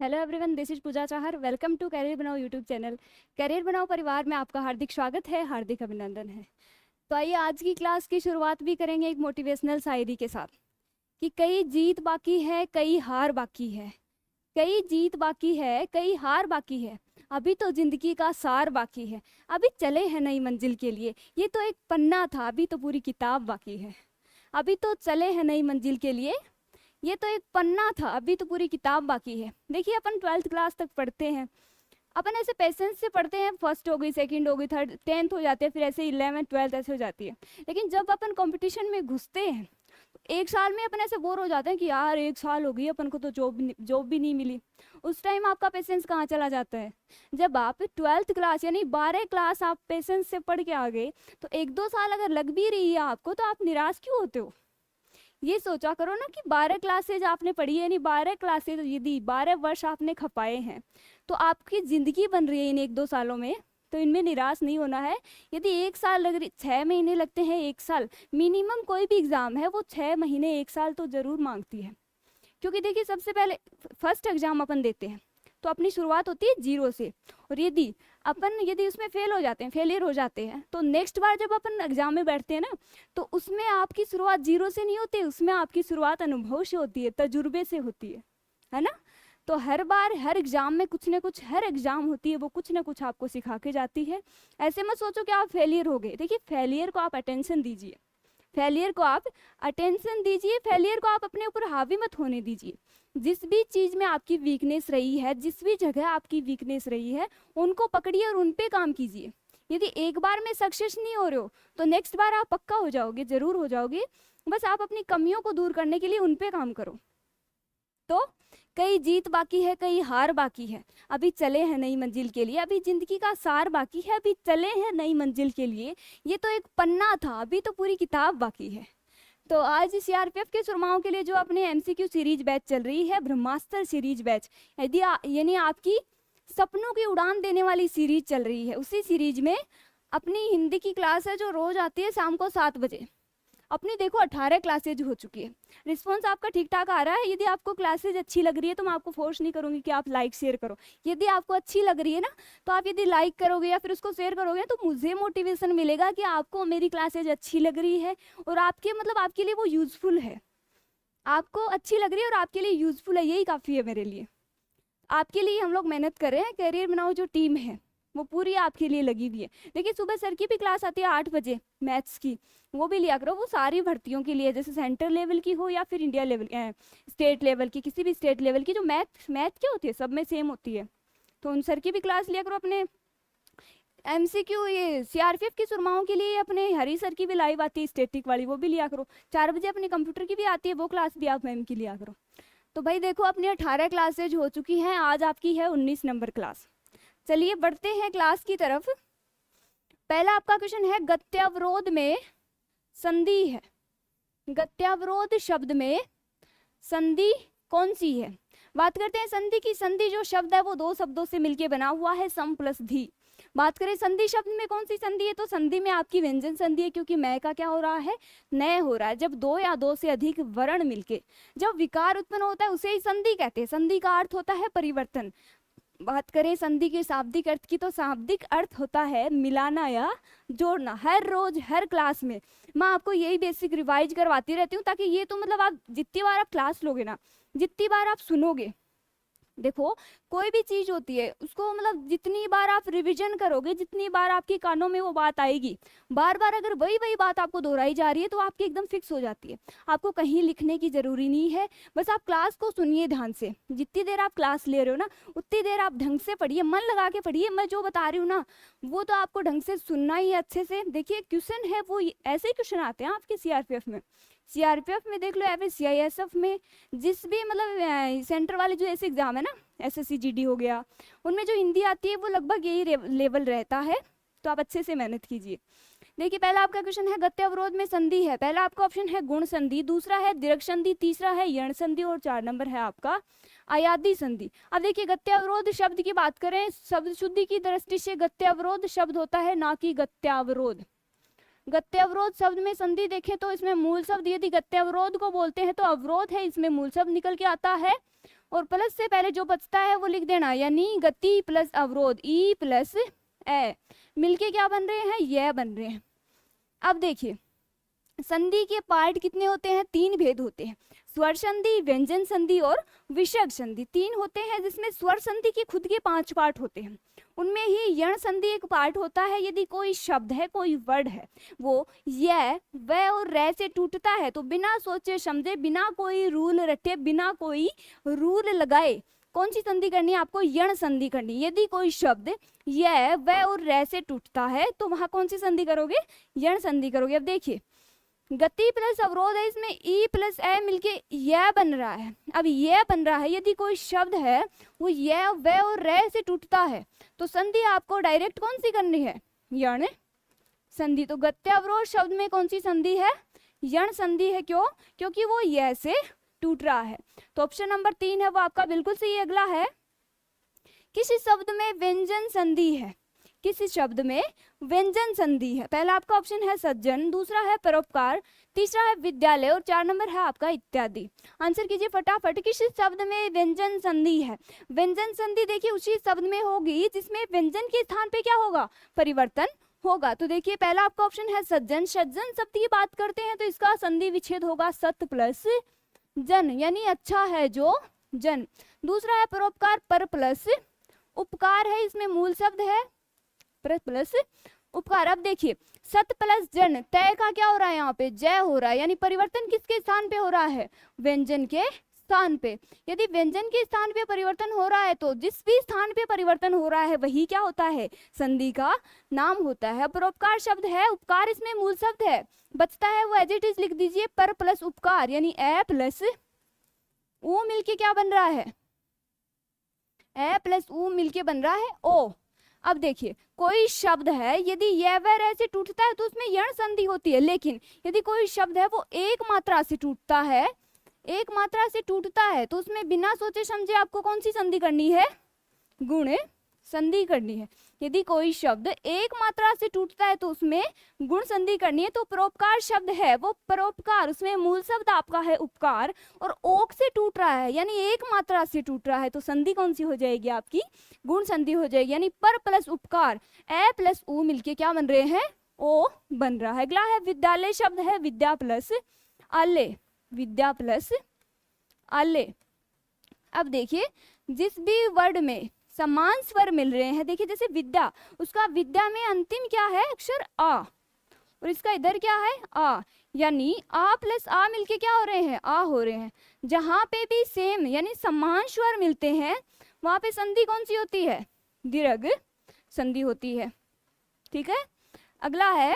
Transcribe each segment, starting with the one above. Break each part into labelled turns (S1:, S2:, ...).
S1: Hello everyone, this is Pooja Chahar. Welcome to career Banao YouTube channel. Career Banao परिवार में आपका हार्दिक स्वागत है, हार्दिक अभिनंदन है। तो आइए आज की क्लास की शुरुआत भी करेंगे एक मोटिवेशनल शायरी के साथ कि कई जीत बाकी है, कई हार बाकी है। कई जीत बाकी है, कई हार बाकी है। अभी तो जिंदगी का सार बाकी है। अभी चले हैं नई मंजिल के लिए। ये तो एक पन्ना था, अभी तो पूरी किताब बाकी है। अभी तो चले हैं नई मंजिल के लिए। ये तो एक पन्ना था, अभी तो पूरी किताब बाकी है। देखिए, अपन 12th क्लास तक पढ़ते हैं, अपन ऐसे पेशेंस से पढ़ते हैं। फर्स्ट हो गई, सेकंड हो गई, थर्ड 10th हो जाते हैं, फिर ऐसे 11th 12th ऐसे हो जाती है। लेकिन जब अपन कंपटीशन में घुसते हैं, एक साल में अपन ऐसे बोर हो जाते हैं कि यार एक साल हो गई अपन को तो जॉब भी नहीं मिली। उस टाइम आपका पेशेंस कहाँ चला जाता है? जब आप 12th क्लास यानी 12 क्लास आप पेशेंस से पढ़ के आ गए, तो 1-2 साल अगर लग भी रही है आपको, तो आप निराश क्यों होते हो? ये सोचा करो ना कि 12 क्लासेज आपने पढ़ी है, यानी 12 क्लासेज यदि 12 वर्ष आपने खपाए हैं, तो आपकी जिंदगी बन रही है इन 1-2 सालों में। तो इनमें निराश नहीं होना है। यदि 1 साल लग रही, 6 महीने लगते हैं, 1 साल मिनिमम कोई भी एग्जाम है वो 6 महीने 1 साल तो जरूर मांगती है। क्योंकि देखिए, सबसे पहले फर्स्ट एग्जाम अपन देते हैं तो अपनी शुरुआत होती है 0 से। और यदि उसमें फेल हो जाते हैं, फेलियर हो जाते हैं, तो नेक्स्ट बार जब अपन एग्जाम में बैठते हैं ना, तो उसमें आपकी शुरुआत 0 से नहीं होती, उसमें आपकी शुरुआत अनुभव से होती है, तजुर्बे से होती है ना। तो हर बार हर एग्जाम में कुछ ना कुछ, हर एग्जाम होती है वो कुछ ना कुछ आपको सिखा के जाती है। ऐसे मत सोचो कि आप फेलियर हो गए। देखिए, फेलियर को आप अटेंशन दीजिए, फेलियर को आप अटेंशन दीजिए, फेलियर को आप अपने ऊपर हावी मत होने दीजिए। जिस भी चीज में आपकी वीकनेस रही है, जिस भी जगह आपकी वीकनेस रही है, उनको पकड़िए और उन पे काम कीजिए। यदि एक बार में सक्सेस नहीं हो रहे हो, तो नेक्स्ट बार आप पक्का हो जाओगे, जरूर हो जाओगे। बस आप अपनी कमियों को दूर करने के लिए उन पे काम करो। तो कई जीत बाकी है, कई हार बाकी है। अभी चले हैं नई मंजिल के लिए, अभी जिंदगी का सार बाकी है, अभी चले हैं नई मंजिल के लिए। ये तो एक पन्ना था, अभी तो पूरी किताब बाकी है। तो आज सीआरपीएफ के सुरमाओं के लिए जो अपने एमसीक्यू सीरीज बैच चल रही है, ब्रह्मास्त्र सीरीज बैच, यानी आपकी सपनों की उड़ान देने वाली सीरीज चल रही है। उसी सीरीज में अपनी हिंदी की क्लास है जो रोज आती है शाम को 7 बजे। अपनी देखो 18 क्लासेज हो चुकी है। रिस्पॉन्स आपका ठीक ठाक आ रहा है। यदि आपको क्लासेज अच्छी लग रही है तो मैं आपको फोर्स नहीं करूंगी कि आप लाइक शेयर करो। यदि आपको अच्छी लग रही है ना, तो आप यदि लाइक करोगे या फिर उसको शेयर करोगे, तो मुझे मोटिवेशन मिलेगा कि आपको मेरी क्लासेज अच्छी लग रही है और आपके लिए वो यूजफुल है। आपको अच्छी लग रही है और आपके लिए यूजफुल है, यही काफ़ी है मेरे लिए। आपके लिए हम लोग मेहनत कर रहे हैं। करियर बनाओ जो टीम है वो पूरी आपके लिए लगी हुई है। देखिए, सुबह सर की भी क्लास आती है 8 बजे मैथ्स की, वो भी लिया करो। वो सारी भर्तियों के लिए, जैसे सेंटर लेवल की हो या फिर इंडिया लेवल, स्टेट लेवल की, किसी भी स्टेट लेवल की, जो मैथ क्या होती है, सब में सेम होती है। तो उन सर की भी क्लास लिया करो। अपने एमसीक्यू ये सीआरपीएफ की सुरमाओं के लिए अपने हरी सर की भी लाइव आती है स्टैटिक वाली, वो भी लिया करो। 4 बजे अपने कंप्यूटर की भी आती है, वो क्लास भी आप मैम की लिया करो। तो भाई देखो, अपनी 18 क्लासेज हो चुकी हैं, आज आपकी है 19 नंबर क्लास। चलिए बढ़ते हैं क्लास की तरफ। पहला आपका क्वेश्चन है, गत्यावरोध में संधि है। गत्यावरोध शब्द में संधि कौन सी है? बात करते हैं संधि की। संधि जो शब्द है वो 2 शब्दों से मिलकर बना हुआ है, सम प्लस धी। बात करें संधि शब्द में कौन सी संधि है, तो संधि में आपकी व्यंजन संधि है, क्योंकि मैं का क्या हो रहा है, नय हो रहा है। जब 2 या 2 से अधिक वर्ण मिलके जब विकार उत्पन्न होता है उसे ही संधि कहते हैं। संधि का अर्थ होता है परिवर्तन। बात करें संधि के शाब्दिक अर्थ की, तो शाब्दिक अर्थ होता है मिलाना या जोड़ना। हर रोज हर क्लास में मैं आपको यही बेसिक रिवाइज करवाती रहती हूँ, ताकि ये तो आप जितनी बार आप क्लास लोगे ना, जितनी बार आप सुनोगे, देखो कोई भी चीज होती है उसको जितनी बार आप रिवीजन करोगे, जितनी बार आपके कानों में वो बात आएगी, बार बार अगर वही वही बात आपको दोहराई जा रही है, तो आपकी एकदम फिक्स हो जाती है। आपको कहीं लिखने की जरूरी नहीं है, बस आप क्लास को सुनिए ध्यान से। जितनी देर आप क्लास ले रहे हो ना, उतनी देर आप ढंग से पढ़िए, मन लगा के पढ़िए। मैं जो बता रही हूँ ना, वो तो आपको ढंग से सुनना ही है अच्छे से। देखिए, क्वेश्चन है वो ऐसे ही क्वेश्चन आते हैं आपके सीआरपीएफ में। सीआरपीएफ में देख लो या फिर सीआईएसएफ में, जिस भी सेंटर वाले जो ऐसे एग्जाम है ना, एसएससी जीडी हो गया, उनमें जो हिंदी आती है वो लगभग यही लेवल रहता है। तो आप अच्छे से मेहनत कीजिए। देखिए, पहला आपका क्वेश्चन है, गत्यावरोध में संधि है। पहला आपका ऑप्शन है गुण संधि, दूसरा है दीर्घ संधि, तीसरा है यण संधि और 4 नंबर है आपका अयादी संधि। अब देखिए, गत्यावरोध शब्द की बात करें, शब्द शुद्धि की दृष्टि से गत्यावरोध शब्द होता है, ना कि गत्यावरोध। गत्ते अवरोध शब्द में संधि देखें तो इसमें मूल शब्द यदि गत्ते अवरोध को बोलते हैं तो अवरोध है, इसमें मूल शब्द निकल के आता है और प्लस से पहले जो बचता है वो लिख देना, यानी गति प्लस अवरोध ई प्लस ए मिलके क्या बन रहे हैं, यह बन रहे हैं। अब देखिए संधि के पार्ट कितने होते हैं, 3 भेद होते हैं, स्वर संधि, व्यंजन संधि और विसर्ग संधि। 3 होते हैं जिसमें स्वर संधि के खुद के 5 पार्ट होते हैं, उनमें ही यण संधि एक पार्ट होता है। यदि कोई शब्द है, कोई वर्ड है, वो य व और रे से टूटता है तो बिना सोचे समझे, बिना कोई रूल रटे, बिना कोई रूल लगाए कौन सी संधि करनी है आपको, यण संधि करनी। यदि कोई शब्द य व और रे से टूटता है तो वहां कौन सी संधि करोगे, यण संधि करोगे। अब देखिए गति प्लस अवरोध है, इसमें ई प्लस ए मिलके यह बन रहा है। अब यह बन रहा है, यदि कोई शब्द है वो यह व और रे से टूटता है तो संधि आपको डायरेक्ट कौन सी करनी है, यण संधि। तो गत्य अवरोध शब्द में कौन सी संधि है, यण संधि है। क्यों, क्योंकि वो यह से टूट रहा है। तो ऑप्शन नंबर 3 है वो आपका बिल्कुल सही। अगला है किसी शब्द में व्यंजन संधि है, किसी शब्द में व्यंजन संधि है। पहला आपका ऑप्शन है सज्जन, दूसरा है परोपकार, तीसरा है विद्यालय और 4 नंबर है आपका इत्यादि। आंसर कीजिए फटाफट। किसी शब्द में व्यंजन संधि है, व्यंजन संधि देखिए उसी शब्द में होगी जिसमें व्यंजन के स्थान पे क्या होगा, परिवर्तन होगा। तो देखिए पहला आपका ऑप्शन है सज्जन, सज्जन शब्द की बात करते हैं तो इसका संधि विच्छेद होगा सत प्लस जन, यानी अच्छा है जो जन। दूसरा है परोपकार, पर प्लस उपकार है, इसमें मूल शब्द है पर प्लस उपकार। अब देखिए सत प्लस जन, तय का क्या हो रहा है, यहाँ पे जय हो रहा है, यानी परिवर्तन किसके स्थान पे हो रहा है, व्यंजन के स्थान पे। यदि व्यंजन के स्थान पे परिवर्तन हो रहा है तो जिस भी स्थान पे परिवर्तन हो रहा है वही क्या होता है, संधि का नाम होता है। परोपकार शब्द है, उपकार इसमें मूल शब्द है, बचता है वो एज इट इज लिख दीजिए, पर प्लस उपकार, यानी ए प्लस ऊ मिलके क्या बन रहा है, ए प्लस ऊ मिलके बन रहा है ओ। अब देखिए कोई शब्द है, यदि यह वह ऐसे टूटता है तो उसमें यण संधि होती है, लेकिन यदि कोई शब्द है वो एक मात्रा से टूटता है, एक मात्रा से टूटता है तो उसमें बिना सोचे समझे आपको कौन सी संधि करनी है, गुण संधि करनी है। यदि कोई शब्द एक मात्रा से टूटता है तो उसमें गुण संधि करनी है। तो परोपकार शब्द है वो परोपकार, उसमें मूल शब्द आपका है उपकार और ओक से टूट रहा है, यानी एक मात्रा से टूट रहा है तो संधि कौन सी हो जाएगी आपकी, गुण संधि हो जाएगी, यानी पर प्लस उपकार, ए प्लस ऊ मिलके क्या बन रहे हैं, ओ बन रहा है। अगला है विद्यालय शब्द है, विद्या प्लस आल्य, विद्या प्लस आल्य। अब देखिए जिस भी वर्ड में समान स्वर मिल रहे हैं, देखिए जैसे विद्या, उसका विद्या में अंतिम क्या है, अक्षर आ, और इसका इधर क्या है आ, यानी आ प्लस आ मिलके क्या हो रहे हैं, आ हो रहे हैं। जहां पे भी सेम यानी समान स्वर मिलते हैं वहां पे संधि कौन सी होती है, दीर्घ संधि होती है। ठीक है। अगला है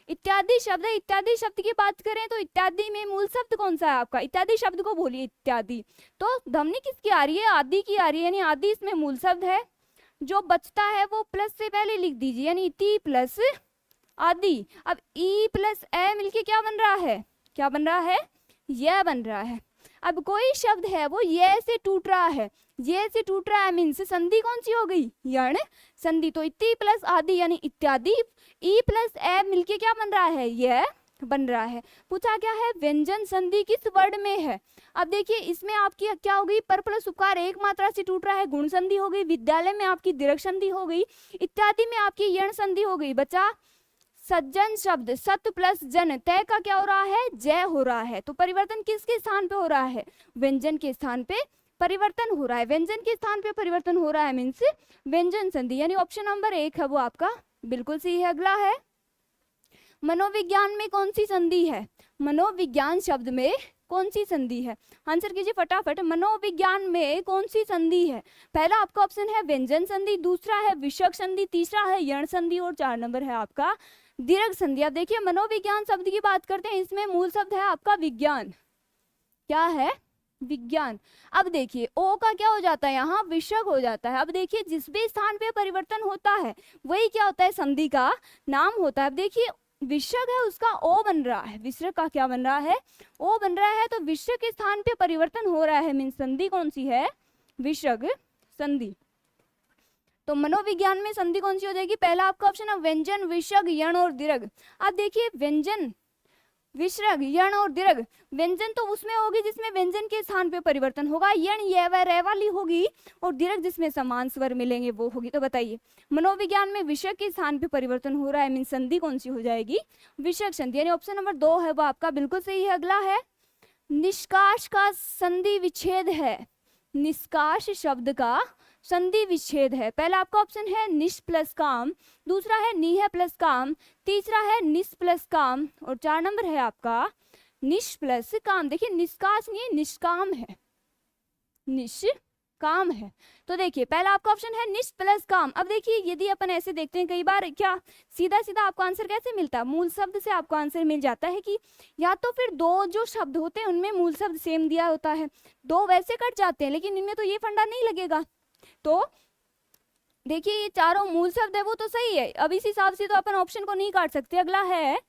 S1: इत्यादि शब्द है, इत्यादि शब्द की बात करें तो इत्यादि में मूल शब्द कौन सा है आपका, इत्यादि शब्द को बोलिए इत्यादि। तो ध्वनि किसकी आ रही है, आदि की आ रही है, यानी आदि इसमें मूल शब्द है। जो बचता है वो प्लस से पहले लिख दीजिए, यानी इति प्लस आदि। अब ई प्लस ए मिलके क्या बन रहा है, क्या बन रहा है, यह बन रहा है। अब कोई शब्द है वो ये से टूट रहा है, ये से टूट रहा है मीन्स संधि कौन सी हो गई, यण संधि। तो इति प्लस आदि यानी इत्यादि, ई प्लस ए मिलके क्या बन रहा है, यह बन रहा है। पूछा क्या है, व्यंजन संधि किस वर्ड में है। अब देखिए इसमें आपकी क्या हो गई, पर प्लस उपकार एक मात्रा से टूट रहा है, गुण संधि हो गई। विद्यालय में आपकी दीर्घ संधि हो गई। इत्यादि में आपकी यण संधि हो गई। बचा सज्जन शब्द, सत प्लस जन, तय का क्या हो रहा है, जय हो रहा है। तो परिवर्तन किसके स्थान पे हो रहा है, व्यंजन के स्थान पे परिवर्तन हो रहा है। व्यंजन के स्थान पे परिवर्तन हो रहा है मीन्स व्यंजन संधि, यानी ऑप्शन नंबर 1 है वो आपका बिल्कुल सही है। अगला है मनोविज्ञान में कौन सी संधि है, मनोविज्ञान शब्द में कौन सी संधि है, आंसर कीजिए फटाफट। मनोविज्ञान में कौन सी संधि है। पहला आपका ऑप्शन है व्यंजन संधि, दूसरा है विसर्ग संधि, तीसरा है यण संधि और 4 नंबर है आपका दीर्घ संधि। अब देखिए मनोविज्ञान शब्द की बात करते हैं, इसमें मूल शब्द है आपका विज्ञान, क्या है, विज्ञान। अब देखिए ओ का क्या हो जाता है, यहाँ विसर्ग हो जाता है। अब देखिए जिस भी स्थान पे परिवर्तन होता है वही क्या होता है, संधि का नाम होता है। अब देखिए विसर्ग है उसका ओ बन रहा है, विसर्ग का क्या बन रहा है, ओ बन रहा है। तो विसर्ग के स्थान पे परिवर्तन हो रहा है मीन संधि कौन सी है, विसर्ग संधि। तो मनोविज्ञान में संधि कौन सी हो जाएगी? पहला आपका ऑप्शन है व्यंजन, विसर्ग, यण और दीर्घ। अब देखिए व्यंजन, विसर्ग, यण और दीर्घ। व्यंजन तो उसमें होगी जिसमें व्यंजन के स्थान पे परिवर्तन होगा, यण ये व रे वाली होगी, और दीर्घ जिसमें समान स्वर मिलेंगे वो होगी। तो बताइए मनोविज्ञान में विसर्ग के स्थान पे परिवर्तन हो रहा है, मीन संधि कौन सी हो जाएगी? विसर्ग संधि, यानी ऑप्शन नंबर 2 है वो आपका बिल्कुल सही है। अगला है निष्काश का संधि विच्छेद है। निष्काश शब्द का संधि विच्छेद है। पहला आपका ऑप्शन है निष् प्लस काम, दूसरा है निह प्लस काम, तीसरा है निस प्लस काम, और 4 नंबर है आपका निष् प्लस काम। देखिए निष्काश नहीं है, निष्काम है, निष्काम है। तो देखिए पहला आपका ऑप्शन है निष् प्लस काम। अब देखिए यदि अपन ऐसे देखते हैं कई बार क्या सीधा सीधा आपको आंसर कैसे मिलता है? मूल शब्द से आपको आंसर मिल जाता है कि या तो फिर दो जो शब्द होते हैं उनमें मूल शब्द सेम दिया होता है, दो वैसे कट जाते हैं, लेकिन इनमें तो ये फंडा नहीं लगेगा। तो देखिए ये चारों मूल शब्द है वो तो सही है, अब इस हिसाब से तो अपन ऑप्शन को नहीं काट सकते। अगला है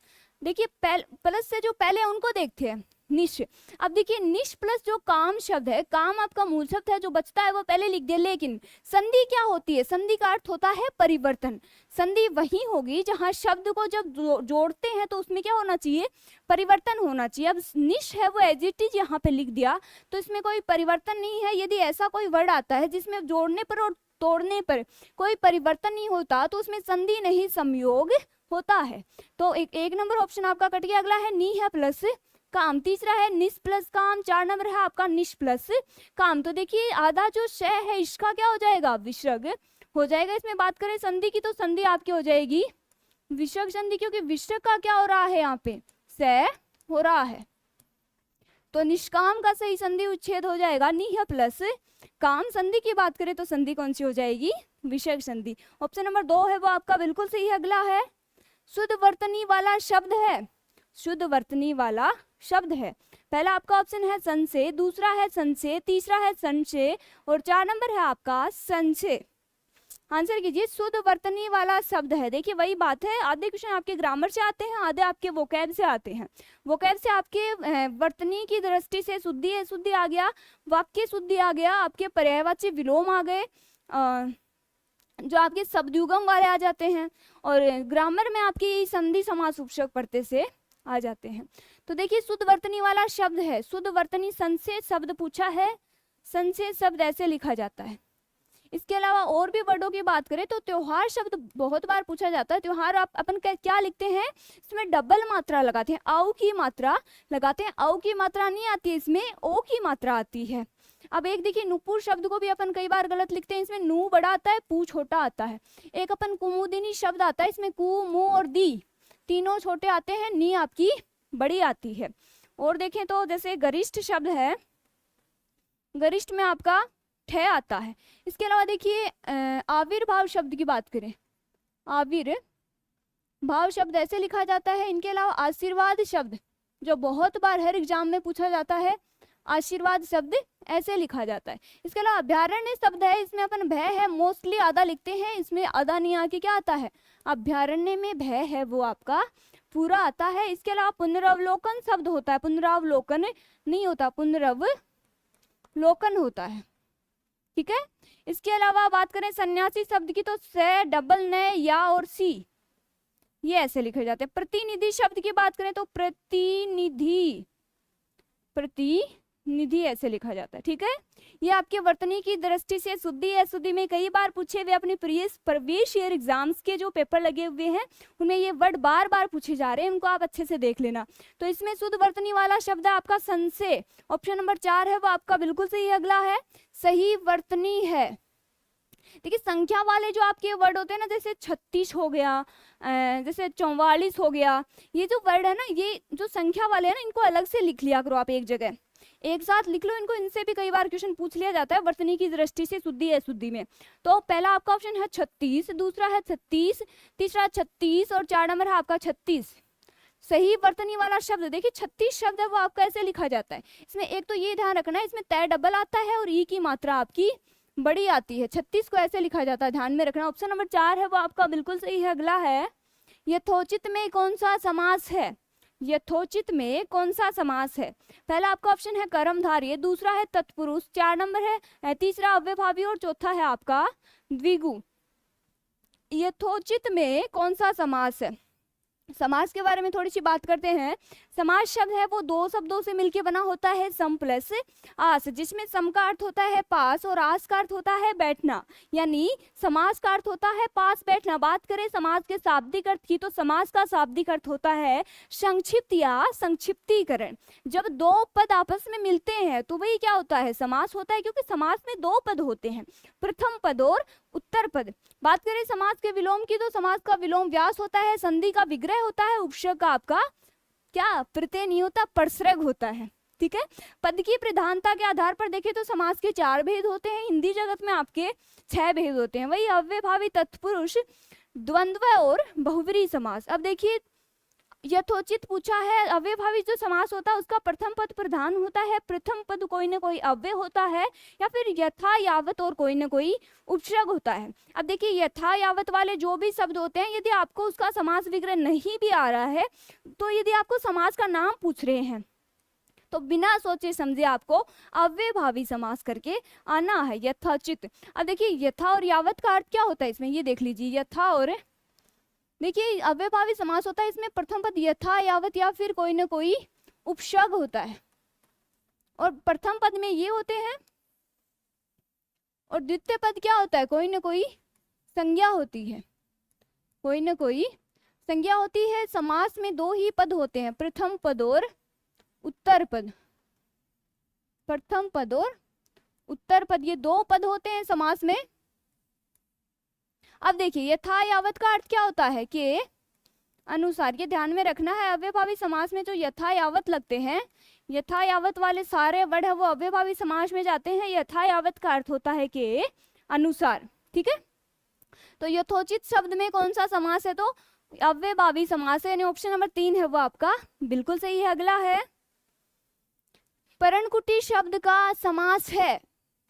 S1: देखिए प्लस से जो पहले है उनको देखते हैं, निश। अब देखिए निश प्लस जो काम शब्द है, काम आपका मूल शब्द है, जो बचता है वो पहले लिख दिया। लेकिन संधि क्या होती है? संधि का अर्थ होता है परिवर्तन। संधि वही होगी जहां शब्द को जब जोड़ते हैं तो उसमें क्या होना चाहिए? परिवर्तन होना चाहिए। अब निश है वो एज इट इज यहाँ पे लिख दिया, तो इसमें कोई परिवर्तन नहीं है। यदि ऐसा कोई वर्ड आता है जिसमें जोड़ने पर और तोड़ने पर कोई परिवर्तन नहीं होता तो उसमें संधि नहीं संयोग होता है। तो एक नंबर ऑप्शन आपका कट गया। अगला है निह प्लस काम, तीसरा है निस प्लस काम, 4 नंबर है आपका निश प्लस काम। तो देखिए आधा जो श है इसका क्या हो जाएगा? विसर्ग हो जाएगा। इसमें बात करें संधि की तो संधि आपकी हो जाएगी विसर्ग संधि, क्योंकि विसर्ग का क्या हो रहा है? यहाँ पे स हो रहा है। तो निष्काम का सही संधि उच्छेद हो जाएगा निह प्लस काम। संधि की बात करें तो संधि कौन सी हो जाएगी? विसर्ग संधि। ऑप्शन नंबर 2 है वो आपका बिल्कुल सही है। अगला है शुद्ध वर्तनी वाला शब्द है। शुद्ध वर्तनी वाला शब्द है। पहला आपका ऑप्शन है संशय, दूसरा है संशय, तीसरा है संशय, और 4 नंबर है आपका संशय। आंसर कीजिए। शुद्ध वर्तनी वाला शब्द है। देखिए वही बात है, आधे क्वेश्चन आपके ग्रामर से आते हैं, आधे आपके वोकैब से आते हैं। वोकैब से आपके वर्तनी की दृष्टि से शुद्धि है, शुद्धि आ गया, वाक्य शुद्धि आ गया, आपके पर्यायवाची विलोम आ गए, जो आपके शब्दयुगम वाले आ जाते हैं, और ग्रामर में आपकी संधि समास उपसर्ग पढ़ते से आ जाते हैं। तो देखिए शुद्ध वर्तनी वाला शब्द है। शुद्ध वर्तनी संशय शब्द पूछा है, संशय शब्द ऐसे लिखा जाता है। इसके अलावा और भी वर्डों की बात करें तो त्योहार शब्द बहुत बार पूछा जाता है। त्योहार आप अपन क्या लिखते हैं? इसमें डबल मात्रा लगाते हैं, औ की मात्रा लगाते हैं। औ की मात्रा नहीं आती है, इसमें ओ की मात्रा आती है। अब एक देखिए नुपुर शब्द को भी अपन कई बार गलत लिखते हैं, इसमें नू बड़ा आता है, पू छोटा आता है। एक अपन कुमुदिनी शब्द आता है, इसमें कु, मु और दी तीनों छोटे आते हैं, नी आपकी बड़ी आती है। और देखें तो जैसे गरिष्ठ शब्द है, गरिष्ठ में आपका ठ आता है। इसके अलावा देखिए आविर्भाव शब्द की बात करें, आविर्भाव शब्द ऐसे लिखा जाता है। इनके अलावा आशीर्वाद शब्द जो बहुत बार हर एग्जाम में पूछा जाता है, आशीर्वाद शब्द ऐसे लिखा जाता है। इसके अलावा अभ्यारण्य शब्द है, इसमें अपन भय है मोस्टली आधा लिखते हैं, इसमें आधा नहीं आके क्या आता है? अभ्यारण्य में भय है वो आपका पूरा आता है। इसके अलावा पुनरावलोकन शब्द होता है, पुनरावलोकन नहीं होता, पुनरावलोकन होता है। ठीक है। इसके अलावा बात करें सन्यासी शब्द की तो से, डबल न, या और सी ये ऐसे लिखे जाते हैं। प्रतिनिधि शब्द की बात करें तो प्रतिनिधि ऐसे लिखा जाता है। ठीक है। ये आपके वर्तनी की दृष्टि से शुद्धि है। शुद्धि में कई बार पूछे हुए अपने प्रवेश ईयर एग्जाम्स के जो पेपर लगे हुए हैं उनमें ये वर्ड बार बार पूछे जा रहे हैं, उनको आप अच्छे से देख लेना। तो इसमें शुद्ध वर्तनी वाला शब्द है आपका संशय। ऑप्शन नंबर 4 है वो आपका बिल्कुल सही। अगला है सही वर्तनी है। देखिए संख्या वाले जो आपके वर्ड होते हैं ना, जैसे 36 हो गया, जैसे 44 हो गया, ये जो वर्ड है ना, ये जो संख्या वाले हैं ना, इनको अलग से लिख लिया करो आप एक जगह, एक साथ लिख लो इनको। इनसे भी कई बार क्वेश्चन पूछ लिया जाता है वर्तनी की दृष्टि से शुद्धि है शुद्धि में। तो पहला आपका ऑप्शन है 36, दूसरा है 36, तीसरा 36, और 4 नंबर है आपका 36। सही वर्तनी वाला शब्द देखिए 36 शब्द है वो आपका ऐसे लिखा जाता है। इसमें एक तो ये ध्यान रखना है, इसमें तय डबल आता है और ई की मात्रा आपकी बड़ी आती है। 36 को ऐसे लिखा जाता है, ध्यान में रखना। ऑप्शन नंबर 4 है वो आपका बिल्कुल सही है। अगला है यथोचित में कौन सा समास है? यथोचित में कौन सा समास है? पहला आपका ऑप्शन है कर्मधारय, दूसरा है तत्पुरुष, 4 नंबर है, तीसरा अव्ययभावी, और चौथा है आपका द्विगु। यथोचित में कौन सा समास है? समास के बारे में थोड़ी सी बात करते हैं। समास शब्द है वो दो शब्दों से मिलकर बना होता है, सम प्लस आस, जिसमें सम का अर्थ होता है पास और आस का अर्थ होता है बैठना। यानी समास का अर्थ होता है पास बैठना। बात करें समास के शाब्दिक अर्थ की तो समास का शाब्दिक अर्थ होता है संक्षिप्त या संक्षिप्तीकरण। जब दो पद आपस में मिलते हैं तो वही क्या होता है? समास होता है, क्योंकि समास में दो पद होते हैं, प्रथम पद और उत्तर पद। बात करें समास के विलोम की तो समास का विलोम व्यास होता है, संधि का विग्रह होता है, उपसर्ग का आपका क्या प्रत्यय नहीं होता, परसर्ग होता है। ठीक है, पद की प्रधानता के आधार पर देखें तो समास के 4 भेद होते हैं, हिंदी जगत में आपके 6 भेद होते हैं। वही अव्ययभावी, तत्पुरुष, द्वंद्व और बहुव्रीहि समास। अब देखिए यथोचित पूछा है, अव्ययभावी जो समास होता है उसका प्रथम पद प्रधान होता है, प्रथम पद कोई ना कोई अव्यय होता है, या फिर यथा यावत और कोई ना कोई उपसर्ग होता है। अब देखिए यथा यावत वाले जो भी शब्द होते हैं, यदि आपको उसका समास विग्रह नहीं भी आ रहा है, तो यदि आपको समास का नाम पूछ रहे हैं तो बिना सोचे समझे आपको अव्ययभावी समास करके आना है, यथोचित। अब देखिए यथा और यावत का अर्थ क्या होता है इसमें, ये देख लीजिए। यथा और देखिए अव्ययभावी समास होता है, इसमें प्रथम पद यथा यावत या फिर कोई ना कोई उपसर्ग होता है, और प्रथम पद में ये होते हैं, और द्वितीय पद क्या होता है? कोई ना कोई संज्ञा होती है, कोई ना कोई संज्ञा होती है। समास में दो ही पद होते हैं, प्रथम पद और उत्तर पद। प्रथम पद और उत्तर पद, ये दो पद होते हैं समास में। अब देखिए यथा यावत का अर्थ क्या होता है कि अनुसार, ये ध्यान में रखना है। अव्ययभावी समास में जो यथा यावत लगते हैं, यथा यावत वाले सारे वर्ड है वो अव्ययभावी समास में जाते हैं। यथा यावत का अर्थ होता है कि अनुसार। ठीक है, तो यथोचित शब्द में कौन सा समास है? तो अव्ययभावी समास है, यानी ऑप्शन नंबर 3 है वो आपका बिल्कुल सही है। अगला है पर्णकुटी शब्द का समास है।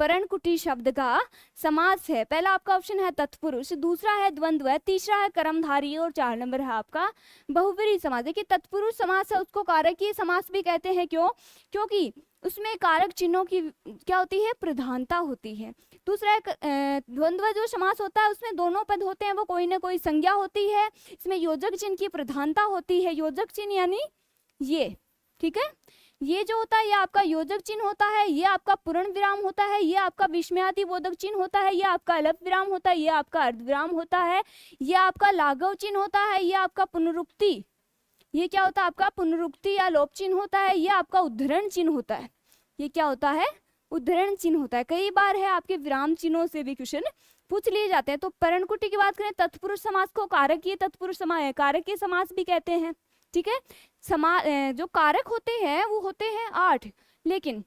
S1: पर्णकुटी शब्द का समास है, पहला आपका ऑप्शन है तत्पुरुष, दूसरा है द्वंद्व, तीसरा है कर्मधारय और 4 नंबर है आपका बहुव्रीहि समास। देखिए तत्पुरुष समास है उसको कारकीय समास भी कहते हैं। क्यों? क्योंकि उसमें कारक चिन्हों की क्या होती है? प्रधानता होती है। दूसरा है द्वंद्व जो समास होता है उसमें दोनों पद होते हैं, वो कोई ना कोई संज्ञा होती है, इसमें योजक चिन्ह की प्रधानता होती है। योजक चिन्ह यानी ये, ठीक है, ये जो होता है ये आपका योजक चिन्ह होता है, ये आपका पूर्ण विराम होता है, ये आपका विस्मयादि बोधक चिन्ह होता है, ये आपका अल्प विराम होता है, ये आपका अर्ध विराम होता है, ये आपका लाघव चिन्ह होता है, ये आपका पुनरुक्ति, ये क्या होता है? आपका पुनरुक्ति या लोप चिन्ह होता है, ये आपका उद्धरण चिन्ह होता है। ये क्या होता है? उद्धरण चिन्ह होता है। कई बार है आपके विराम चिन्हों से भी क्वेश्चन पूछ लिए जाते हैं। तो पर्णकुटी की बात करें, तत्पुरुष समास को कारकीय तत्पुरुष समास, कारकीय समास भी कहते हैं। ठीक है, जो कारक होते हैं वो होते हैं 8, लेकिन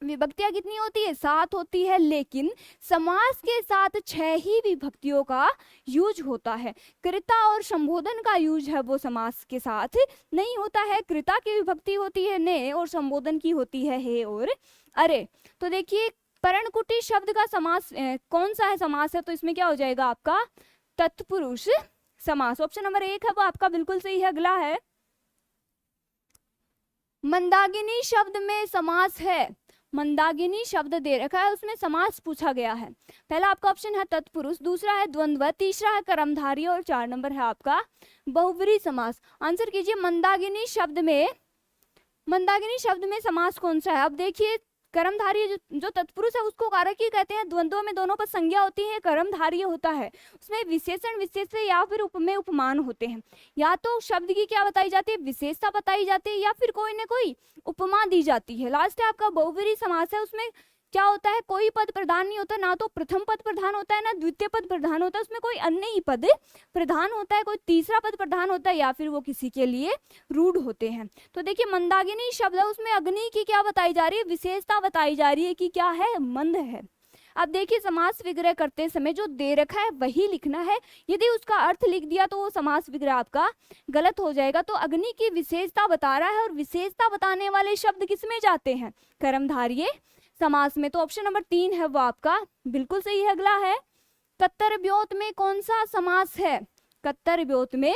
S1: विभक्तियां कितनी होती है? 7 होती है, लेकिन समास के साथ 6 ही विभक्तियों का यूज होता है। कृता और संबोधन का यूज है वो समास के साथ नहीं होता है। कृता की विभक्ति होती है ने, और संबोधन की होती है हे और अरे। तो देखिए पर्णकुटी शब्द का समास कौन सा है समास है? तो इसमें क्या हो जाएगा आपका तत्पुरुष समास। ऑप्शन नंबर 1 है वो आपका बिल्कुल सही है। अगला है मंदाकिनी शब्द में समास है। मंदाकिनी शब्द दे रखा है, उसमें समास पूछा गया है। पहला आपका ऑप्शन है तत्पुरुष, दूसरा है द्वंद्व, तीसरा है कर्मधारय और 4 नंबर है आपका बहुव्रीहि समास। आंसर कीजिए मंदाकिनी शब्द में समास कौन सा है? अब देखिए कर्मधारय जो तत्पुरुष है उसको कारकीय कहते हैं। द्वंद्व में दोनों पर संज्ञा होती है, कर्मधारय होता है, उसमें विशेषण विशेष्य या फिर उपमेय उपमान होते हैं। या तो शब्द की क्या बताई जाती है? विशेषता बताई जाती है, या फिर कोई ना कोई उपमा दी जाती है। लास्ट है आपका बहुव्रीहि समास है, उसमें क्या होता है? कोई पद प्रधान नहीं होता, ना तो प्रथम पद प्रधान होता है ना द्वितीय पद प्रधान होता है, उसमें कोई अन्य ही पद प्रधान होता है, कोई तीसरा पद प्रधान होता है, या फिर वो किसी के लिए रूढ़ होते हैं। तो देखिए मंदाकिनी शब्द है, उसमें अग्नि की क्या बताई जा रही है? विशेषता बताई जा रही है कि क्या है? मंद है। अब देखिए समास विग्रह करते समय जो दे रखा है वही लिखना है, यदि उसका अर्थ लिख दिया तो वो समास विग्रह आपका गलत हो जाएगा। तो अग्नि की विशेषता बता रहा है, और विशेषता बताने वाले शब्द किसमें जाते हैं? कर्मधारय समास में। तो ऑप्शन नंबर 3 है वो आपका बिल्कुल सही है। अगला है कत्तरव्योत में कौन सा समास है? कत्तरव्योत में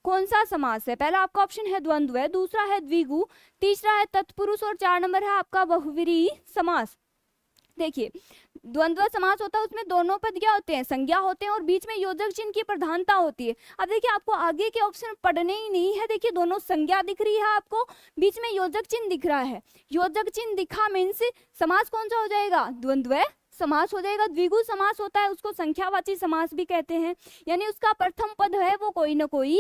S1: कौन सा समास है? पहला आपका ऑप्शन है द्वंद्व, दूसरा है द्विगु, तीसरा है तत्पुरुष और 4 नंबर है आपका बहुव्रीहि समास। देखिए द्वंद्व समास होता है, उसमें दोनों पद क्या होते हैं, संज्ञा होते हैं और बीच में योजक चिन्ह की प्रधानता होती है। अब देखिए आपको आगे के ऑप्शन पढ़ने ही नहीं है, देखिए दोनों संज्ञा दिख रही है आपको, बीच में योजक चिन्ह दिख रहा है, योजक चिन्ह दिखा मीन्स समास कौन सा हो जाएगा, द्वंद्व समास हो जाएगा। द्विगु समास होता है उसको संख्यावाची समास भी कहते हैं, यानी उसका प्रथम पद है वो कोई ना कोई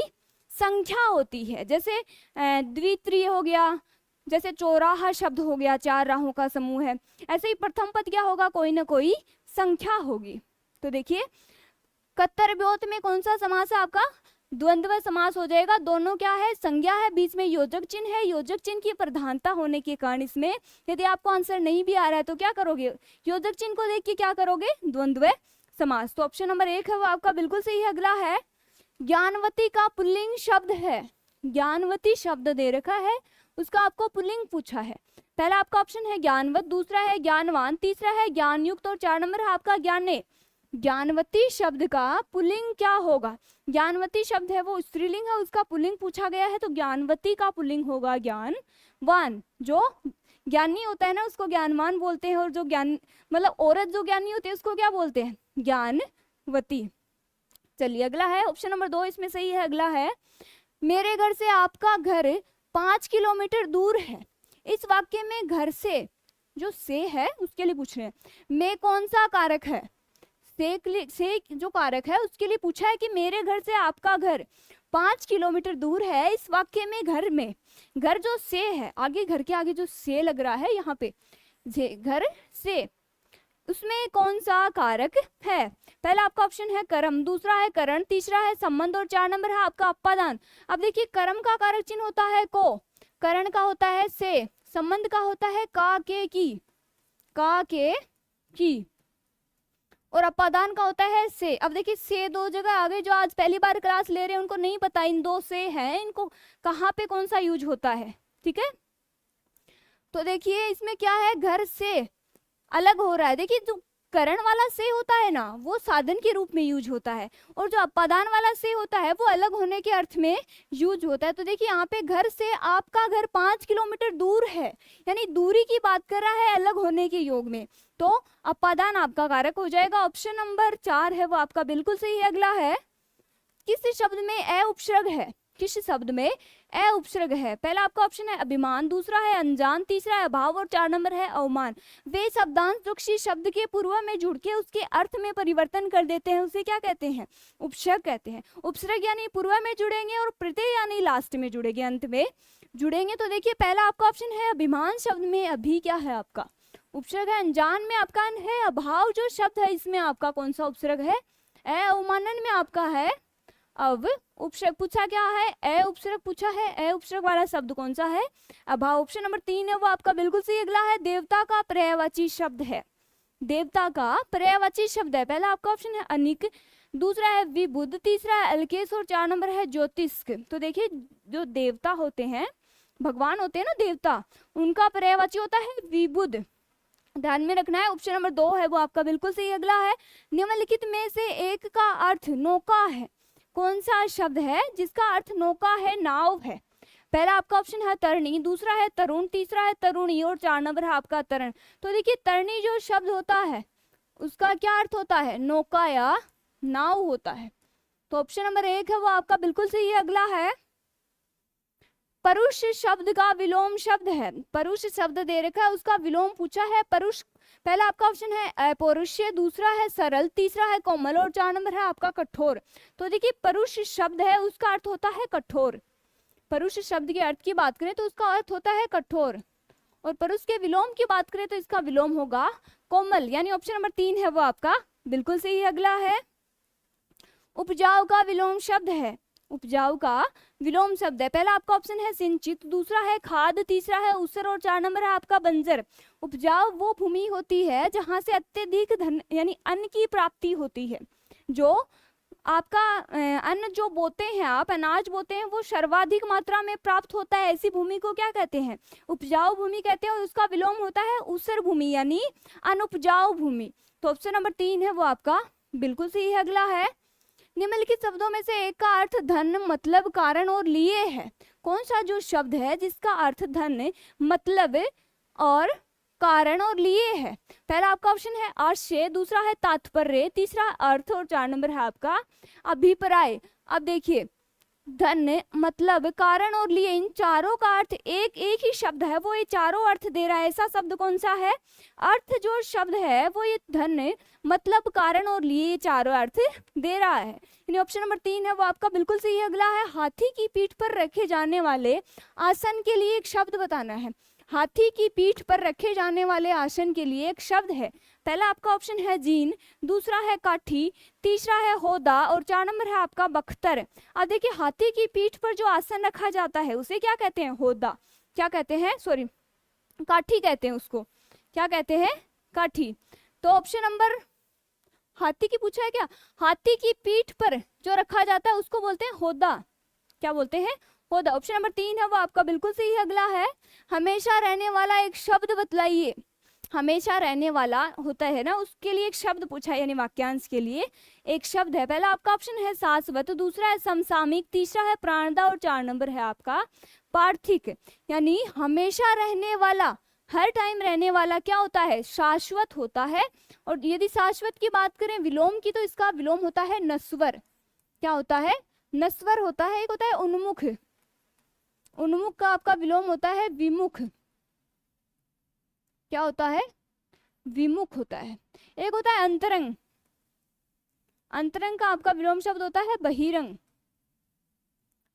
S1: संख्या होती है, जैसे द्वित्रीय हो गया, जैसे चौराहा शब्द हो गया, चार राहों का समूह है, ऐसे ही प्रथम पद क्या होगा, कोई ना कोई संख्या होगी। तो देखिए कर्तव्योत में कौन सा समास है आपका, द्वंद्व समास हो जाएगा, दोनों क्या है, संज्ञा है, बीच में योजक चिन्ह है, योजक चिन्ह की प्रधानता होने के कारण इसमें यदि आपको आंसर नहीं भी आ रहा है तो क्या करोगे, योजक चिन्ह को देख के क्या करोगे, द्वंद्व समास। तो ऑप्शन नंबर 1 है वो आपका बिल्कुल सही है। अगला है ज्ञानवती का पुल्लिंग शब्द है, ज्ञानवती शब्द दे रखा है, उसका आपको पुल्लिंग पूछा है। पहला आपका ऑप्शन है ज्ञानवत, दूसरा है ज्ञानवान, तीसरा है ज्ञानयुक्त और 4 नंबर है आपका ज्ञाने। ज्ञानवती शब्द का पुल्लिंग क्या होगा, ज्ञानवती शब्द है वो स्त्रीलिंग है, उसका पुल्लिंग पूछा गया है, तो ज्ञानवती का पुल्लिंग होगा ज्ञानवान। जो ज्ञानी होता है ना उसको ज्ञानवान बोलते हैं, और जो ज्ञान मतलब औरत जो ज्ञानी होती है उसको क्या बोलते हैं, ज्ञानवती। चलिए अगला है ऑप्शन नंबर 2, इसमें सही है। अगला है मेरे घर से आपका घर 5 किलोमीटर दूर है। इस वाक्य में घर से जो से है उसके लिए पूछ रहे हैं, में कौन सा कारक है, से जो कारक है उसके लिए पूछा है कि मेरे घर से आपका घर 5 किलोमीटर दूर है। इस वाक्य में घर में घर जो से है, आगे घर के आगे जो से लग रहा है यहाँ पे घर से, उसमें कौन सा कारक है। पहला आपका ऑप्शन है कर्म, दूसरा है करण, तीसरा है संबंध और 4 नंबर है आपका अपादान। अब देखिए कर्म का कारक चिन्ह होता है को, करण का होता है से, संबंध का होता है का के की, और अपादान का होता है से। अब देखिए से दो जगह आगे, जो आज पहली बार क्लास ले रहे हैं उनको नहीं पता इन दो से हैं, इनको कहाँ पे कौन सा यूज होता है, ठीक है। तो देखिए इसमें क्या है, घर से अलग हो रहा है। देखिए जो करण वाला से होता है ना वो साधन के रूप में यूज होता है, और जो अपादान वाला से होता है वो अलग होने के अर्थ में यूज होता है। तो देखिए यहाँ पे घर से आपका घर 5 किलोमीटर दूर है, यानी दूरी की बात कर रहा है अलग होने के योग में, तो अपादान आपका कारक हो जाएगा। ऑप्शन नंबर 4 है वो आपका बिल्कुल सही है। अगला है किस शब्द में अ उपसर्ग है, किस शब्द में अ उपसर्ग है। पहला आपका ऑप्शन है अभिमान, दूसरा है अनजान, तीसरा है अभाव और 4 नंबर है अवमान। वे शब्दांश जो किसी शब्द के पूर्व में जुड़ के उसके अर्थ में परिवर्तन कर देते हैं उसे क्या कहते हैं, उपसर्ग कहते हैं। उपसर्ग यानी पूर्व में जुड़ेंगे और प्रत्यय यानी लास्ट में जुड़ेंगे, अंत में जुड़ेंगे। तो देखिए पहला आपका ऑप्शन है अभिमान शब्द में अभी क्या है आपका उपसर्ग है, अनजान में आपका अन है, अभाव जो शब्द है इसमें आपका कौन सा उपसर्ग है, अवमानन में आपका है अब उपसर्ग। पूछा क्या है, अ उपसर्ग पूछा है, अ उपसर्ग वाला शब्द कौन सा है, अभाव। ऑप्शन नंबर 3 है वो आपका बिल्कुल सही। अगला है देवता का पर्यायवाची शब्द है, देवता का पर्यायवाची शब्द है। पहला आपका ऑप्शन है अनिक, दूसरा है विबुद्ध, तीसरा है अलकेश और 4 नंबर है ज्योतिष्क। तो देखिए जो देवता होते हैं, भगवान होते हैं ना देवता, उनका पर्यायवाची होता है विबुद्ध, ध्यान में रखना है। ऑप्शन नंबर 2 है वो आपका बिल्कुल सही। अगला है निम्नलिखित में से एक का अर्थ नौका है, कौन सा शब्द है जिसका अर्थ नौका है, नाव है। पहला आपका ऑप्शन है तरणी, दूसरा है तरुण, तीसरा है तरुणी और 4 नंबर है आपका तरण। तो देखिए तरणी जो शब्द होता है उसका क्या अर्थ होता है, नौका या नाव होता है। तो ऑप्शन नंबर 1 है वो आपका बिल्कुल सही है। अगला है परुष शब्द का विलोम शब्द है, परुष शब्द दे रखा है उसका विलोम पूछा है परुष। पहला आपका ऑप्शन है अपौरुष्य, दूसरा है सरल, तीसरा है कोमल और 4 नंबर है आपका कठोर। तो देखिए परुष शब्द है उसका अर्थ होता है कठोर, परुष शब्द के अर्थ की बात करें तो उसका अर्थ होता है कठोर, और परुष के विलोम की बात करें तो इसका विलोम होगा कोमल, यानी ऑप्शन नंबर 3 है वो आपका बिल्कुल सही है। अगला है उपजाऊ का विलोम शब्द है, उपजाऊ का विलोम शब्द है। पहला आपका ऑप्शन है सिंचित, दूसरा है खाद, तीसरा है ऊसर और 4 नंबर है आपका बंजर। उपजाऊ वो भूमि होती है जहां से अत्यधिक धन यानी अन्न की प्राप्ति होती है, जो आपका अन्न जो बोते हैं आप, अनाज बोते हैं वो सर्वाधिक मात्रा में प्राप्त होता है, ऐसी भूमि को क्या कहते हैं, उपजाऊ भूमि कहते हैं, और उसका विलोम होता है ऊसर भूमि यानी अनुपजाऊ भूमि। तो ऑप्शन नंबर 3 है वो आपका बिल्कुल सही है। अगला है निम्नलिखित शब्दों में से एक का अर्थ धन, मतलब, कारण और लिए है। कौन सा जो शब्द है जिसका अर्थ धन, मतलब और कारण और लिए है। पहला आपका ऑप्शन है आशय, दूसरा है तात्पर्य, तीसरा अर्थ और 4 नंबर है आपका अभिप्राय। अब देखिए धन मतलब कारण और लिए, इन चारों का अर्थ एक ही शब्द है, वो ये चारों अर्थ दे रहा है। ऐसा शब्द कौन सा है? अर्थ जो शब्द है वो ये धन मतलब कारण और लिए ये चारों अर्थ दे रहा है। यानी ऑप्शन नंबर 3 है वो आपका बिल्कुल सही है। अगला है हाथी की पीठ पर रखे जाने वाले आसन के लिए एक शब्द बताना है। हाथी की पीठ पर रखे जाने वाले आसन के लिए एक शब्द है। पहला आपका ऑप्शन है जीन, दूसरा है काठी, तीसरा है होदा और 4 नंबर है आपका बख्तर। अब देखिए हाथी की पीठ पर जो आसन रखा जाता है उसे क्या कहते हैं? होदा। क्या कहते हैं? सॉरी, काठी कहते हैं उसको। क्या कहते हैं? काठी। तो ऑप्शन नंबर हाथी की पूछा है क्या? हाथी की पीठ पर जो रखा जाता है उसको बोलते हैं होदा। क्या बोलते हैं? होदा। ऑप्शन नंबर 3 है वो आपका बिल्कुल सही है। अगला है हमेशा रहने वाला एक शब्द बतलाइए। हमेशा रहने वाला होता है ना, उसके लिए एक शब्द पूछा है, यानी वाक्यांश के लिए एक शब्द है। पहला आपका ऑप्शन है शाश्वत, दूसरा है समसामयिक, तीसरा है प्राणदा और 4 नंबर है आपका पार्थिक। यानी हमेशा रहने वाला, हर टाइम रहने वाला क्या होता है? शाश्वत होता है। और यदि शाश्वत की बात करें विलोम की, तो इसका विलोम होता है नस्वर। क्या होता है? नस्वर होता है। एक होता है उन्मुख, उन्मुख का आपका विलोम होता है विमुख। क्या होता है? विमुख होता है। एक होता है अंतरंग, अंतरंग का आपका विलोम शब्द होता है बहिरंग,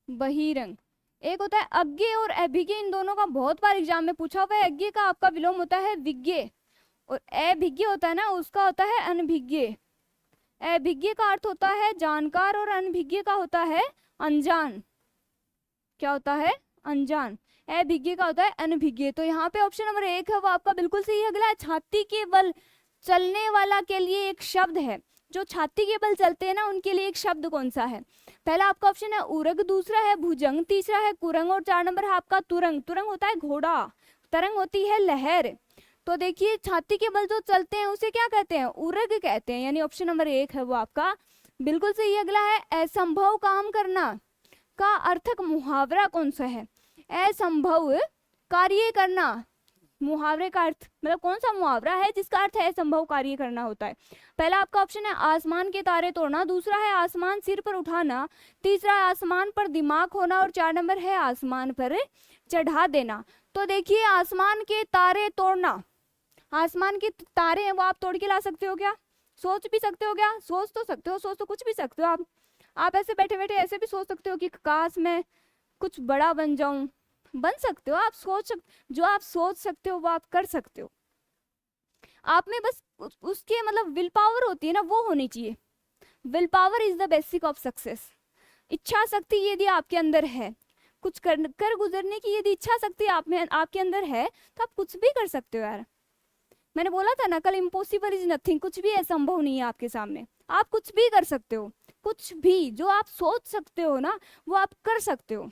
S1: बहिरंग। एक होता है अज्ञे और अभिज्ञ, इन दोनों का बहुत बार एग्जाम में पूछा हुआ है। अज्ञे का आपका विलोम होता है विज्ञ और अभिज्ञ होता है ना, उसका होता है अनभिज्ञ। अभिज्ञ का अर्थ होता है जानकार और अनभिज्ञ का होता है अनजान। क्या होता है? अनजान। अभिज्ञ का होता है अनभिज्ञ। तो यहाँ पे ऑप्शन नंबर 1 है वो आपका बिल्कुल सही है। अगला है छाती के बल चलने वाला के लिए एक शब्द है। जो छाती के बल चलते हैं ना उनके लिए एक शब्द कौन सा है? पहला आपका ऑप्शन है उरग, दूसरा है भुजंग, तीसरा है कुरंग और 4 नंबर है आपका तुरंग। तुरंग होता है घोड़ा, तरंग होती है लहर। तो देखिए छाती के बल जो चलते हैं उसे क्या कहते हैं? उरग कहते हैं। यानी ऑप्शन नंबर 1 है वो आपका बिल्कुल सही है। अगला है असंभव काम करना का अर्थक मुहावरा कौन सा है? असंभव कार्य करना, मुहावरे का अर्थ मतलब कौन सा मुहावरा है जिसका अर्थ है असंभव कार्य करना होता है? पहला आपका ऑप्शन है आसमान के तारे तोड़ना, दूसरा है आसमान सिर पर उठाना, तीसरा है आसमान पर दिमाग होना और 4 नंबर है आसमान पर चढ़ा देना। तो देखिए आसमान के तारे तोड़ना, आसमान के तारे हैं वो आप तोड़ के ला सकते हो क्या? सोच भी सकते हो क्या? सोच तो सकते हो, सोच तो कुछ भी सकते हो आप ऐसे बैठे बैठे ऐसे भी सोच सकते हो कि काश मैं कुछ बड़ा बन जाऊं। बन सकते हो आप, जो आप सोच सकते हो वो आप कर सकते हो। आप में बस उसके मतलब विल पावर होती है ना, वो होनी चाहिए। Will power is the basic of success. इच्छा शक्ति यदि आपके अंदर है, कुछ कर गुजरने की यदि इच्छा शक्ति आप में आपके अंदर है तो आप कुछ भी कर सकते हो यार। मैंने बोला था ना कल, इम्पॉसिबल इज नथिंग, कुछ भी असंभव नहीं है आपके सामने। आप कुछ भी कर सकते हो, कुछ भी जो आप सोच सकते हो ना वो आप कर सकते हो।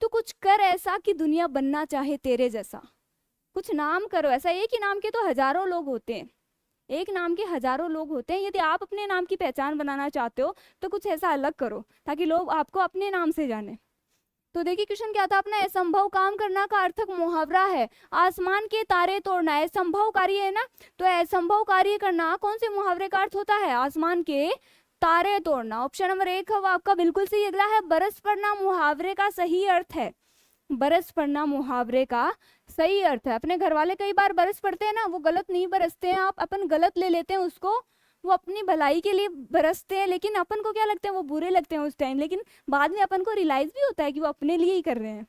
S1: तो कुछ कर ऐसा कि दुनिया बनना चाहे तेरे जैसा। कुछ नाम करो ऐसा, एक ही नाम के तो हजारों लोग होते हैं, एक नाम के हजारों लोग होते हैं। यदि आप अपने नाम की पहचान बनाना चाहते हो तो कुछ ऐसा अलग करो ताकि लोग आपको अपने नाम से जाने। तो देखिए क्वेश्चन क्या था अपना, असंभव काम करना का अर्थक मुहावरा है आसमान के तारे तोड़ना। असंभव कार्य है ना, तो असंभव कार्य करना कौन से मुहावरे का अर्थ होता है? आसमान के तारे तोड़ना। ऑप्शन नंबर 1 है वो आपका बिल्कुल सही। अगला है बरस पड़ना मुहावरे का सही अर्थ है। बरस पड़ना मुहावरे का सही अर्थ है। अपने घर वाले कई बार बरस पड़ते हैं ना, वो गलत नहीं बरसते हैं, आप अपन गलत ले लेते हैं उसको, वो अपनी भलाई के लिए बरसते हैं, लेकिन अपन को क्या लगता है वो बुरे लगते हैं उस टाइम, लेकिन बाद में अपन को रियलाइज भी होता है कि वो अपने लिए ही कर रहे हैं।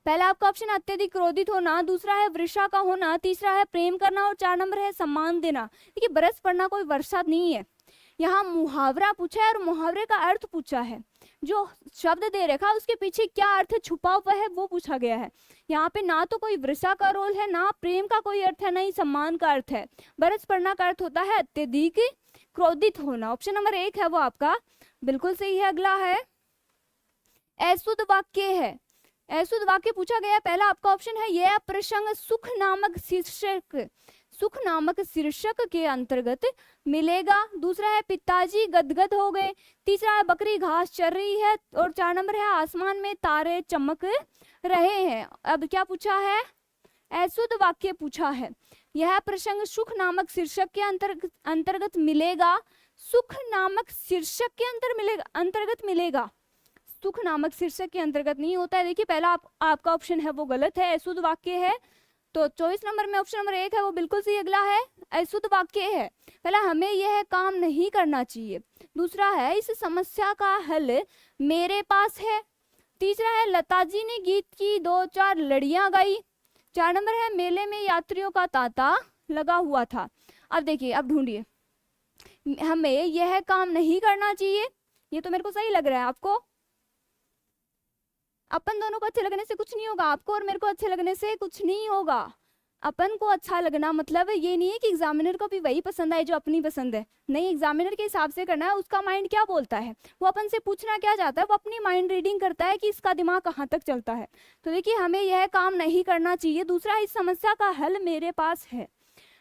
S1: पहला आपका ऑप्शन अत्यधिक क्रोधित होना, दूसरा है वृषा का होना, तीसरा है प्रेम करना और 4 नंबर है सम्मान देना। देखिए बरस पड़ना कोई वर्षा नहीं है, यहाँ मुहावरा पूछा है और मुहावरे का अर्थ पूछा है। जो शब्द दे रखा है उसके पीछे क्या अर्थ छुपा हुआ है वो पूछा गया है। यहाँ पे ना तो कोई वृषा का रोल है, ना प्रेम का कोई अर्थ है, ना ही सम्मान का अर्थ है। बरस पड़ना का अर्थ होता है अत्यधिक क्रोधित होना। ऑप्शन नंबर 1 है वो आपका बिल्कुल सही है। अगला है अशुद्ध वाक्य है। अशुद्ध वाक्य पूछा गया है। पहला आपका ऑप्शन है यह प्रसंग सुख नामक शीर्षक के अंतर्गत मिलेगा, दूसरा है पिताजी गदगद हो गए, तीसरा है बकरी घास चर रही है और 4 नंबर है आसमान में तारे चमक रहे हैं। अब क्या पूछा है? अशुद्ध वाक्य पूछा है। यह प्रसंग सुख नामक शीर्षक के अंतर्गत मिलेगा। सुख नामक शीर्षक के अंतर्गत मिलेगा। सुख नामक शीर्षक के अंतर्गत नहीं होता है। देखिए पहला आपका ऑप्शन है वो गलत है, अशुद्ध वाक्य है। तो 24 नंबर में ऑप्शन नंबर 1 है वो बिल्कुल सही। अगला है अशुद्ध वाक्य है। पहला हमें यह काम नहीं करना चाहिए। दूसरा है इस समस्या का हल मेरे पास है। तीसरा है लता जी ने गीत की 2-4 लड़ियां गाई। 4 नंबर है मेले में यात्रियों का तांता लगा हुआ था। अब देखिए, अब ढूंढिए, हमें यह काम नहीं करना चाहिए, ये तो मेरे को सही लग रहा है। आपको? अपन दोनों को अच्छे लगने से कुछ नहीं होगा, आपको और मेरे को अच्छे लगने से कुछ नहीं होगा। अपन को अच्छा लगना मतलब ये नहीं है कि एग्जामिनर को भी वही पसंद आए जो अपनी पसंद है। नहीं, एग्जामिनर के हिसाब से करना है। उसका माइंड क्या बोलता है, वो अपन से पूछना क्या चाहता है, वो अपनी माइंड रीडिंग करता है कि इसका दिमाग कहाँ तक चलता है। तो देखिए हमें यह काम नहीं करना चाहिए। दूसरा है इस समस्या का हल मेरे पास है।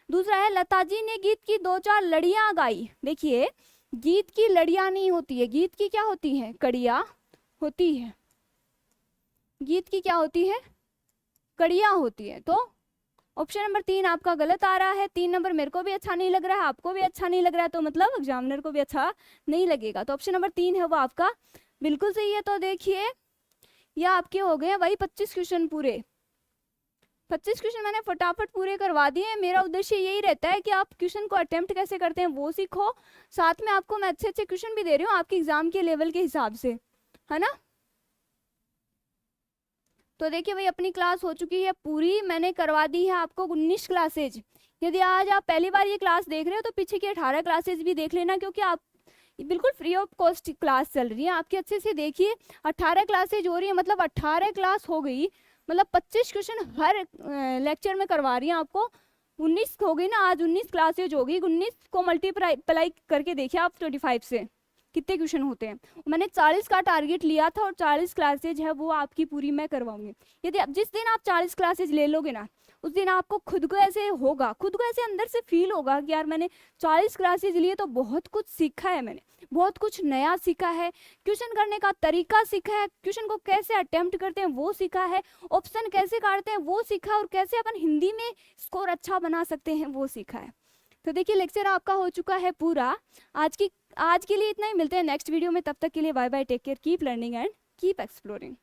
S1: दूसरा है लता जी ने गीत की 2-4 लड़ियां गाई। देखिए गीत की लड़ियां नहीं होती है, गीत की क्या होती है, कड़ियां होती है। गीत की क्या होती है, कड़ियां होती है। तो ऑप्शन नंबर 3 आपका गलत आ रहा है। 3 नंबर मेरे को भी अच्छा नहीं लग रहा है, आपको भी अच्छा नहीं लग रहा है, तो मतलब एग्जामिनर को भी अच्छा नहीं लगेगा। तो ऑप्शन नंबर 3 है वो आपका बिल्कुल सही है। तो देखिए ये आपके हो गए भाई 25 क्वेश्चन पूरे। 25 क्वेश्चन मैंने फटाफट पूरे करवा दिए। मेरा उद्देश्य यही रहता है कि आप क्वेश्चन को अटेम्प्ट कैसे करते हैं वो सीखो, साथ में आपको मैं अच्छे अच्छे क्वेश्चन भी दे रही हूँ आपके एग्जाम के लेवल के हिसाब से, है ना। तो देखिए भाई अपनी क्लास हो चुकी है पूरी, मैंने करवा दी है आपको 19 क्लासेज। यदि आज आप पहली बार ये क्लास देख रहे हो तो पीछे की 18 क्लासेज भी देख लेना, क्योंकि आप बिल्कुल फ्री ऑफ कॉस्ट क्लास चल रही है आपकी। अच्छे से देखिए 18 क्लासेज हो रही है, मतलब 18 क्लास हो गई, मतलब 25 क्वेश्चन हर लेक्चर में करवा रही है आपको। 19 हो गई ना, आज 19 क्लासेज होगी। 19 को मल्टीप्लाई करके देखिए आप 25 से कितने क्वेश्चन होते हैं। मैंने 40 का टारगेट लिया था और 40 क्लासेज है वो आपकी पूरी मैं करवाऊंगी। यदि जिस दिन आप 40 क्लासेज ले लोगे ना, उस दिन आपको खुद को ऐसे होगा, खुद को ऐसे अंदर से फील होगा कि यार मैंने 40 क्लासेज लिए तो बहुत कुछ सीखा है, मैंने बहुत कुछ नया सीखा है, क्वेश्चन करने का तरीका सीखा है, क्वेश्चन को कैसे अटेम्प्ट करते हैं वो सीखा है, ऑप्शन कैसे काटते हैं वो सीखा, और कैसे अपन हिंदी में स्कोर अच्छा बना सकते हैं वो सीखा है। तो देखिए लेक्चर आपका हो चुका है पूरा। आज के लिए इतना ही, मिलते हैं नेक्स्ट वीडियो में। तब तक के लिए bye bye, take care, keep learning and keep exploring.